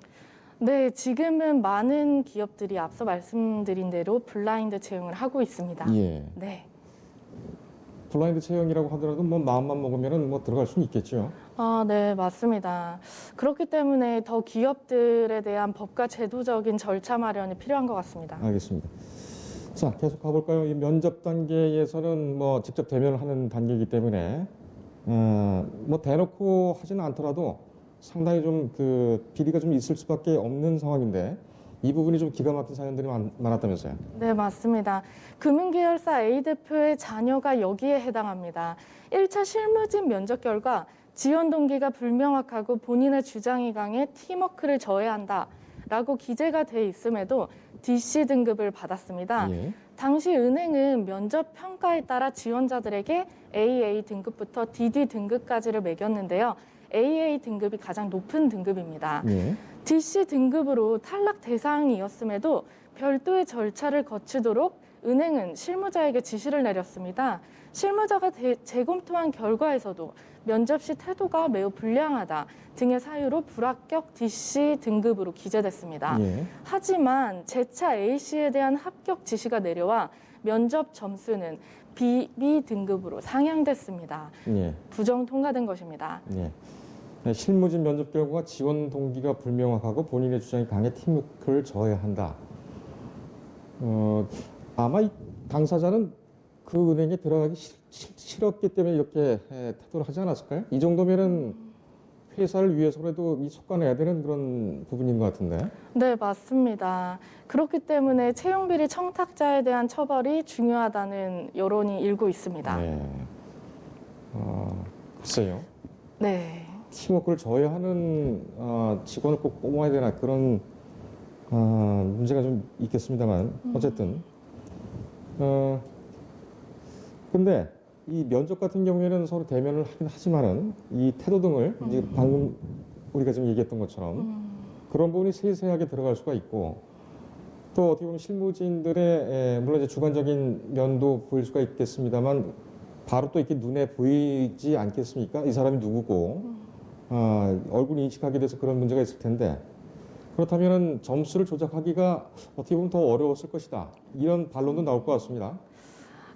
네, 지금은 많은 기업들이 앞서 말씀드린 대로 블라인드 채용을 하고 있습니다. 예. 네. 블라인드 채용이라고 하더라도 뭐 마음만 먹으면은 뭐 들어갈 수는 있겠죠. 네, 맞습니다. 그렇기 때문에 더 기업들에 대한 법과 제도적인 절차 마련이 필요한 것 같습니다. 알겠습니다. 자, 계속 가볼까요? 이 면접 단계에서는 뭐 직접 대면을 하는 단계이기 때문에 뭐 대놓고 하지는 않더라도 상당히 좀 그 비리가 좀 있을 수밖에 없는 상황인데 이 부분이 좀 기가 막힌 사연들이 많았다면서요? 네, 맞습니다. 금융계열사 A 대표의 자녀가 여기에 해당합니다. 1차 실무진 면접 결과 지원 동기가 불명확하고 본인의 주장이 강해 팀워크를 저해한다라고 기재가 돼 있음에도 DC 등급을 받았습니다. 예. 당시 은행은 면접 평가에 따라 지원자들에게 AA 등급부터 DD 등급까지를 매겼는데요. AA 등급이 가장 높은 등급입니다. 예. DC 등급으로 탈락 대상이었음에도 별도의 절차를 거치도록 은행은 실무자에게 지시를 내렸습니다. 실무자가 재검토한 결과에서도 면접 시 태도가 매우 불량하다 등의 사유로 불합격 DC 등급으로 기재됐습니다. 예. 하지만 재차 A씨에 대한 합격 지시가 내려와 면접 점수는 BB 등급으로 상향됐습니다. 예. 부정 통과된 것입니다. 예. 실무진 면접 결과 지원 동기가 불명확하고 본인의 주장이 강해 팀워크를 저해한다. 아마 이 당사자는 그 은행에 들어가기 싫었기 때문에 이렇게 태도를 하지 않았을까요? 이 정도면은 회사를 위해서라도 이 속아내야 되는 그런 부분인 것 같은데. 네, 맞습니다. 그렇기 때문에 채용비리 청탁자에 대한 처벌이 중요하다는 여론이 일고 있습니다. 네. 글쎄요. 네. 팀워크를 저해하는 직원을 꼭 뽑아야 되나 그런 문제가 좀 있겠습니다만 어쨌든 근데 이 면접 같은 경우에는 서로 대면을 하긴 하지만은 이 태도 등을 이제 방금 우리가 지금 얘기했던 것처럼 그런 부분이 세세하게 들어갈 수가 있고 또 어떻게 보면 실무진들의 물론 이제 주관적인 면도 보일 수가 있겠습니다만 바로 또 이렇게 눈에 보이지 않겠습니까? 이 사람이 누구고 얼굴 인식하게 돼서 그런 문제가 있을 텐데 그렇다면 점수를 조작하기가 어떻게 보면 더 어려웠을 것이다. 이런 반론도 나올 것 같습니다.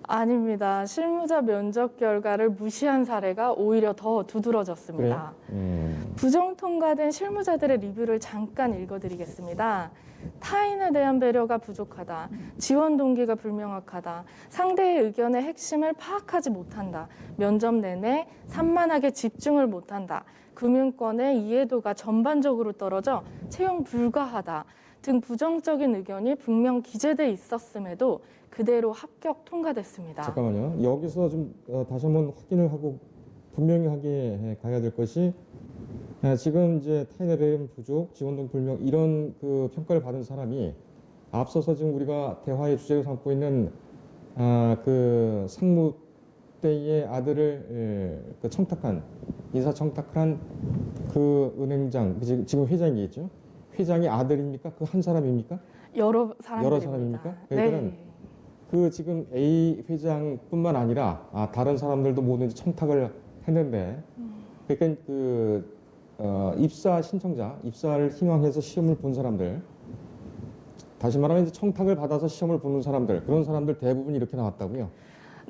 아닙니다. 실무자 면접 결과를 무시한 사례가 오히려 더 두드러졌습니다. 부정 통과된 실무자들의 리뷰를 잠깐 읽어드리겠습니다. 타인에 대한 배려가 부족하다. 지원 동기가 불명확하다. 상대의 의견의 핵심을 파악하지 못한다. 면접 내내 산만하게 집중을 못한다. 금융권의 이해도가 전반적으로 떨어져 채용 불가하다. 등 부정적인 의견이 분명 기재돼 있었음에도 그대로 합격 통과됐습니다. 잠깐만요. 여기서 좀 다시 한번 확인을 하고 분명히 하게 가야 될 것이 지금 이제 타인에 대한 부족, 지원동 불명 이런 그 평가를 받은 사람이 앞서서 지금 우리가 대화의 주제로 삼고 있는 그 상무대의 아들을 그 청탁한 인사 청탁한 그 은행장 지금 회장이겠죠? 회장이 아들입니까? 그 한 사람입니까? 여러 사람들입니다. 사람입니까? 그러니까 네. 그 지금 A 회장뿐만 아니라 다른 사람들도 모두 이제 청탁을 했는데 그러니까 그 입사 신청자, 입사를 희망해서 시험을 본 사람들, 다시 말하면 이제 청탁을 받아서 시험을 보는 사람들, 그런 사람들 대부분 이렇게 나왔다고요?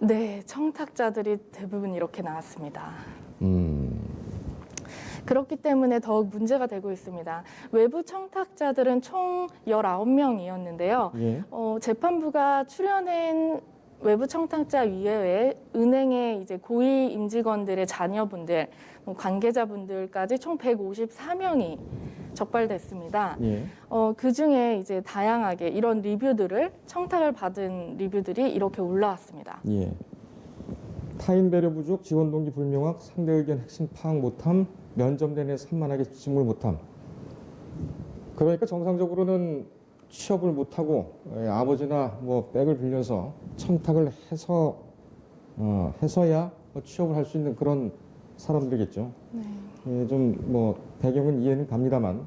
네, 청탁자들이 대부분 이렇게 나왔습니다. 그렇기 때문에 더욱 문제가 되고 있습니다. 외부 청탁자들은 총 19명이었는데요. 예. 재판부가 출연한 외부 청탁자 이외에 은행의 이제 고위 임직원들의 자녀분들, 관계자분들까지 총 154명이 적발됐습니다. 예. 그 중에 이제 다양하게 이런 리뷰들을 청탁을 받은 리뷰들이 이렇게 올라왔습니다. 예. 타인 배려 부족, 지원 동기 불명확, 상대 의견 핵심 파악 못함, 면접 내내 산만하게 집중을 못함. 그러니까 정상적으로는 취업을 못하고 아버지나 뭐 백을 빌려서 청탁을 해서야 취업을 할 수 있는 그런 사람들이겠죠. 네. 예, 좀 뭐 배경은 이해는 갑니다만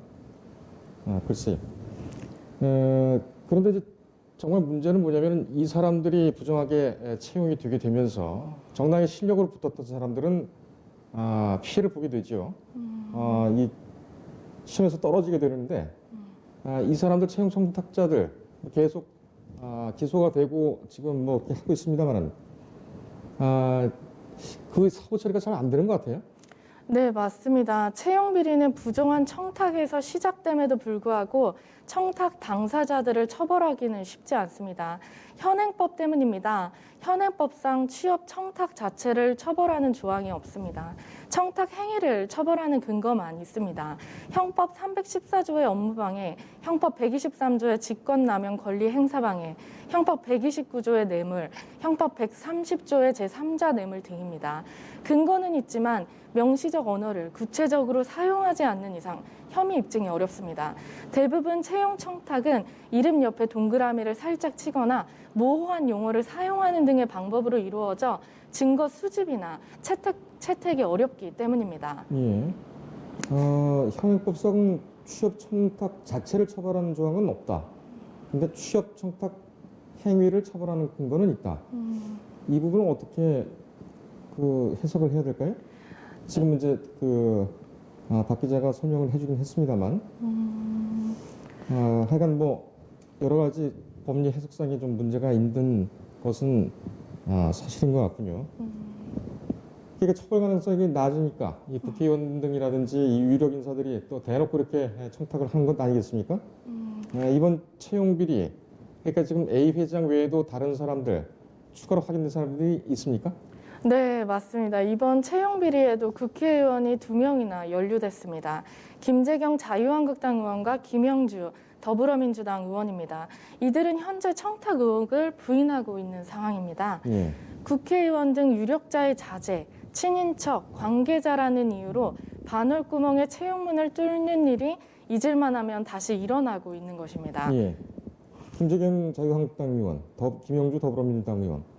글쎄. 그런데 이제 정말 문제는 뭐냐면 이 사람들이 부정하게 채용이 되게 되면서 정당의 실력으로 붙었던 사람들은 피해를 보게 되죠. 이 시험에서 떨어지게 되는데 이 사람들 채용 청탁자들 계속 기소가 되고 지금 뭐 이렇게 하고 있습니다만은 그 사고 처리가 잘 안 되는 것 같아요. 네, 맞습니다. 채용 비리는 부정한 청탁에서 시작됨에도 불구하고 청탁 당사자들을 처벌하기는 쉽지 않습니다. 현행법 때문입니다. 현행법상 취업 청탁 자체를 처벌하는 조항이 없습니다. 청탁 행위를 처벌하는 근거만 있습니다. 형법 314조의 업무방해, 형법 123조의 직권남용 권리 행사방해, 형법 129조의 뇌물, 형법 130조의 제3자 뇌물 등입니다. 근거는 있지만 명시적 언어를 구체적으로 사용하지 않는 이상 혐의 입증이 어렵습니다. 대부분 채용 청탁은 이름 옆에 동그라미를 살짝 치거나 모호한 용어를 사용하는 등의 방법으로 이루어져 증거 수집이나 채택이 어렵기 때문입니다. 예. 현행법상 취업 청탁 자체를 처벌하는 조항은 없다. 근데 취업 청탁 행위를 처벌하는 근거는 있다. 이 부분은 어떻게 해석을 해야 될까요? 지금 이제 박 기자가 설명을 해주긴 했습니다만, 하여간 뭐 여러 가지 법리 해석상에 좀 문제가 있는 것은 사실인 것 같군요. 그러니까 처벌 가능성이 낮으니까 이 국회의원 등이라든지 이 유력 인사들이 또 대놓고 이렇게 청탁을 하는 것 아니겠습니까? 이번 채용 비리, 그러니까 지금 A 회장 외에도 다른 사람들 추가로 확인된 사람들이 있습니까? 네, 맞습니다. 이번 채용 비리에도 국회의원이 2명이나 연루됐습니다. 김재경 자유한국당 의원과 김영주 더불어민주당 의원입니다. 이들은 현재 청탁 의혹을 부인하고 있는 상황입니다. 예. 국회의원 등 유력자의 자제, 친인척, 관계자라는 이유로 반월구멍에 채용문을 뚫는 일이 잊을만 하면 다시 일어나고 있는 것입니다. 예. 김재경 자유한국당 의원, 김영주 더불어민주당 의원.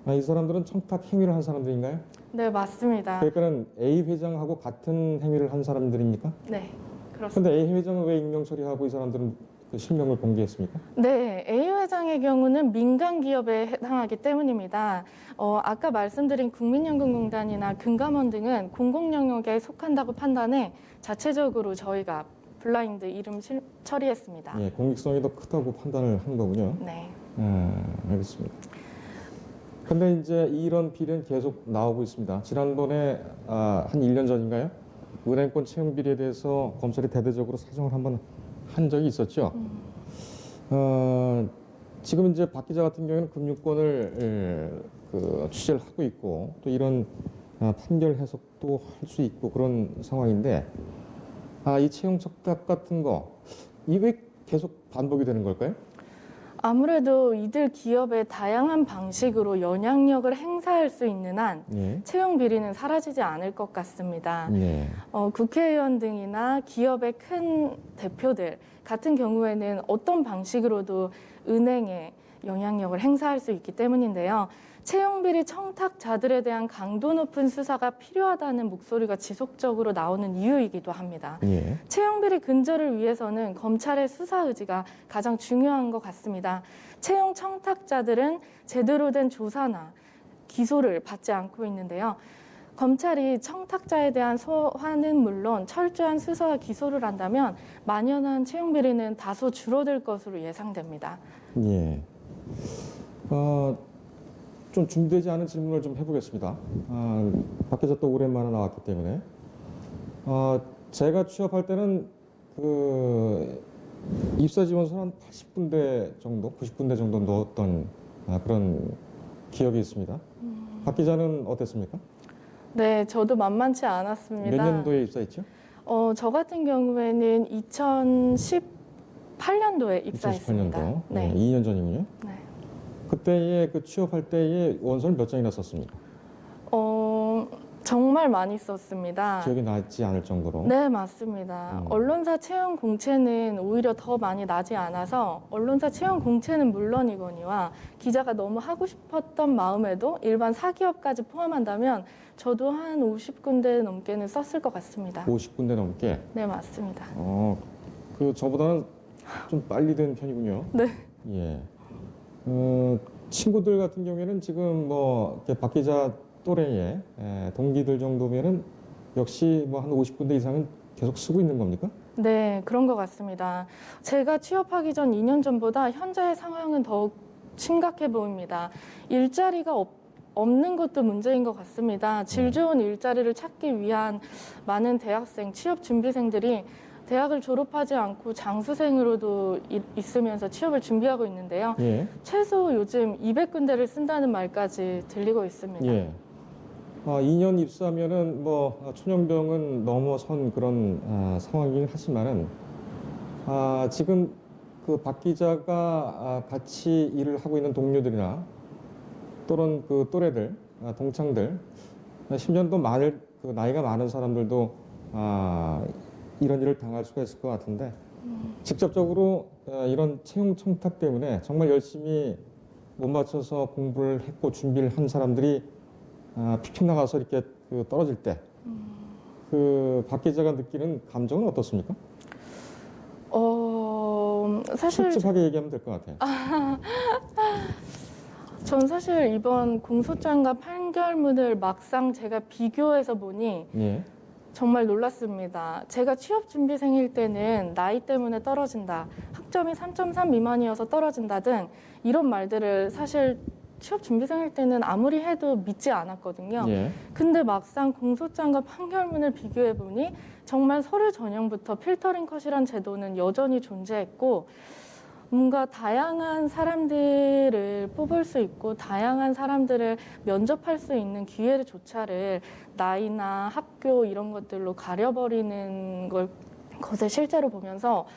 이 사람들은 청탁 행위를 한 사람들인가요? 네, 맞습니다. 그러니까는 A 회장하고 같은 행위를 한 사람들입니까? 네, 그렇습니다. 그런데 A 회장은 왜 익명 처리하고 이 사람들은 그 실명을 공개했습니까? 네, A 회장의 경우는 민간 기업에 해당하기 때문입니다. 아까 말씀드린 국민연금공단이나 금감원 등은 공공 영역에 속한다고 판단해 자체적으로 저희가 블라인드 이름 처리했습니다. 예, 공익성이 더 크다고 판단을 한 거군요. 네. 알겠습니다. 근데 이제 이런 비리는 계속 나오고 있습니다. 지난번에 한 1년 전인가요? 은행권 채용 비리에 대해서 검찰이 대대적으로 사정을 한번 한 적이 있었죠. 지금 이제 박 기자 같은 경우에는 금융권을 취재를 하고 있고 또 이런 판결 해석도 할 수 있고 그런 상황인데 이 채용 척탁 같은 거 이게 계속 반복이 되는 걸까요? 아무래도 이들 기업의 다양한 방식으로 영향력을 행사할 수 있는 한 예. 채용 비리는 사라지지 않을 것 같습니다. 예. 국회의원 등이나 기업의 큰 대표들 같은 경우에는 어떤 방식으로도 은행에 영향력을 행사할 수 있기 때문인데요. 채용비리 청탁자들에 대한 강도 높은 수사가 필요하다는 목소리가 지속적으로 나오는 이유이기도 합니다. 예. 채용비리 근절을 위해서는 검찰의 수사 의지가 가장 중요한 것 같습니다. 채용 청탁자들은 제대로 된 조사나 기소를 받지 않고 있는데요. 검찰이 청탁자에 대한 소환은 물론 철저한 수사와 기소를 한다면 만연한 채용비리는 다소 줄어들 것으로 예상됩니다. 예. 좀 준비되지 않은 질문을 좀 해보겠습니다. 박 기자 또 오랜만에 나왔기 때문에. 제가 취업할 때는 입사 지원서 한 80군데 정도, 90군데 정도 넣었던 그런 기억이 있습니다. 박 기자는 어땠습니까? 네, 저도 만만치 않았습니다. 몇 년도에 입사했죠? 저 같은 경우에는 2018년도에 입사했습니다. 2018년도. 네. 2년 전이군요. 네. 그때의 취업할 때의 원서를 몇 장이나 썼습니까? 정말 많이 썼습니다. 기억이 나지 않을 정도로. 네, 맞습니다. 언론사 채용 공채는 오히려 더 많이 나지 않아서 언론사 채용 공채는 물론이거니와 기자가 너무 하고 싶었던 마음에도 일반 사기업까지 포함한다면 저도 한 50군데 넘게는 썼을 것 같습니다. 50군데 넘게. 네, 맞습니다. 저보다는 좀 빨리 된 편이군요. 네. 예. 친구들 같은 경우에는 지금 박 기자 또래의 동기들 정도면은 역시 한 50군데 이상은 계속 쓰고 있는 겁니까? 네, 그런 것 같습니다. 제가 취업하기 전 2년 전보다 현재의 상황은 더욱 심각해 보입니다. 일자리가 없는 것도 문제인 것 같습니다. 질 좋은 일자리를 찾기 위한 많은 대학생, 취업 준비생들이 대학을 졸업하지 않고 장수생으로도 있으면서 취업을 준비하고 있는데요. 예. 최소 요즘 200군데를 쓴다는 말까지 들리고 있습니다. 예. 2년 입사면은 초년병은 넘어선 그런 상황이긴 하지만은 지금 박 기자가 같이 일을 하고 있는 동료들이나 또는 또래들, 동창들, 심지어 또 나이가 많은 사람들도 이런 일을 당할 수가 있을 것 같은데 직접적으로 이런 채용 청탁 때문에 정말 열심히 못 맞춰서 공부를 했고 준비를 한 사람들이 피평 나가서 이렇게 떨어질 때 박 기자가 느끼는 감정은 어떻습니까? 사실 솔직하게 얘기하면 될 것 같아요. 전 사실 이번 공소장과 판결문을 막상 제가 비교해서 보니 예. 정말 놀랐습니다. 제가 취업준비생일 때는 나이 때문에 떨어진다, 학점이 3.3 미만이어서 떨어진다 등 이런 말들을 사실 취업준비생일 때는 아무리 해도 믿지 않았거든요. 예. 근데 막상 공소장과 판결문을 비교해보니 정말 서류 전형부터 필터링 컷이란 제도는 여전히 존재했고 뭔가 다양한 사람들을 뽑을 수 있고 다양한 사람들을 면접할 수 있는 기회조차를 나이나 학교 이런 것들로 가려버리는 것을 실제로 보면서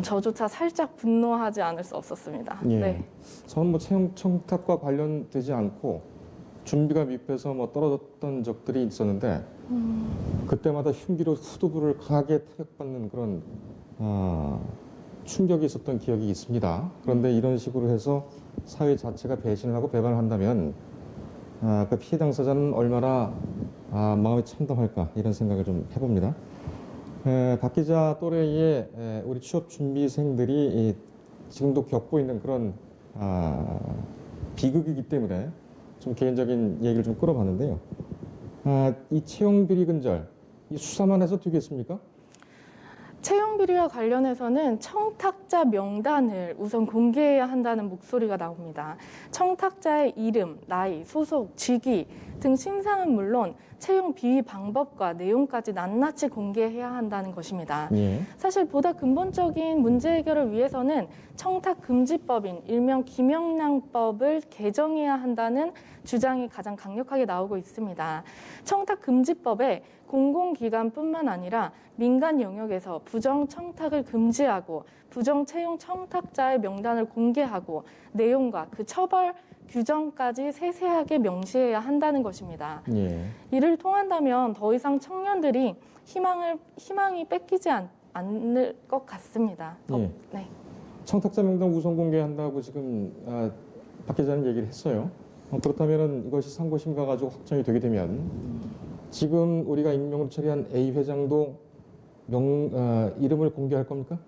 저조차 살짝 분노하지 않을 수 없었습니다. 예. 네. 저는 채용 청탁과 관련되지 않고 준비가 미흡해서 떨어졌던 적들이 있었는데 그때마다 흉기로 후두부를 강하게 타격받는 그런 충격이 있었던 기억이 있습니다. 그런데 이런 식으로 해서 사회 자체가 배신을 하고 배반을 한다면 그 피해 당사자는 얼마나 마음이 참담할까 이런 생각을 좀 해봅니다. 박 기자 또래의 우리 취업 준비생들이 지금도 겪고 있는 그런 비극이기 때문에 좀 개인적인 얘기를 좀 끌어봤는데요. 이 채용 비리 근절, 이 수사만 해서 되겠습니까? 채용 비리와 관련해서는 청탁자 명단을 우선 공개해야 한다는 목소리가 나옵니다. 청탁자의 이름, 나이, 소속, 직위 등 신상은 물론 채용 비위 방법과 내용까지 낱낱이 공개해야 한다는 것입니다. 예. 사실 보다 근본적인 문제 해결을 위해서는 청탁금지법인 일명 김영란법을 개정해야 한다는 주장이 가장 강력하게 나오고 있습니다. 청탁금지법에 공공기관뿐만 아니라 민간 영역에서 부정 청탁을 금지하고 부정 채용 청탁자의 명단을 공개하고 내용과 그 처벌 규정까지 세세하게 명시해야 한다는 것입니다. 예. 이를 통한다면 더 이상 청년들이 희망이 뺏기지 않을 것 같습니다. 예. 네. 청탁자 명단 우선 공개한다고 지금 박 기자는 얘기를 했어요. 그렇다면 이것이 상고심가 가지고 확정이 되게 되면 지금 우리가 익명으로 처리한 A 회장도 이름을 공개할 겁니까?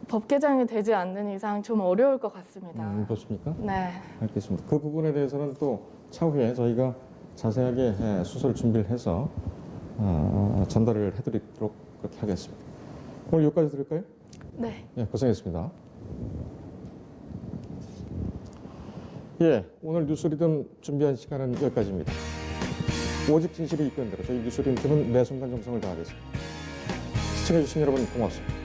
법 개정이 되지 않는 이상 좀 어려울 것 같습니다. 그렇습니까? 네. 알겠습니다. 그 부분에 대해서는 또 차후에 저희가 자세하게 수사를 준비를 해서 전달을 해드리도록 그렇게 하겠습니다. 오늘 여기까지 들을까요? 네. 예, 고생했습니다. 예, 오늘 뉴스리듬 준비한 시간은 여기까지입니다. 오직 진실이 이끄는 대로 저희 뉴스리듬은 매 순간 정성을 다하겠습니다. 시청해주신 여러분 고맙습니다.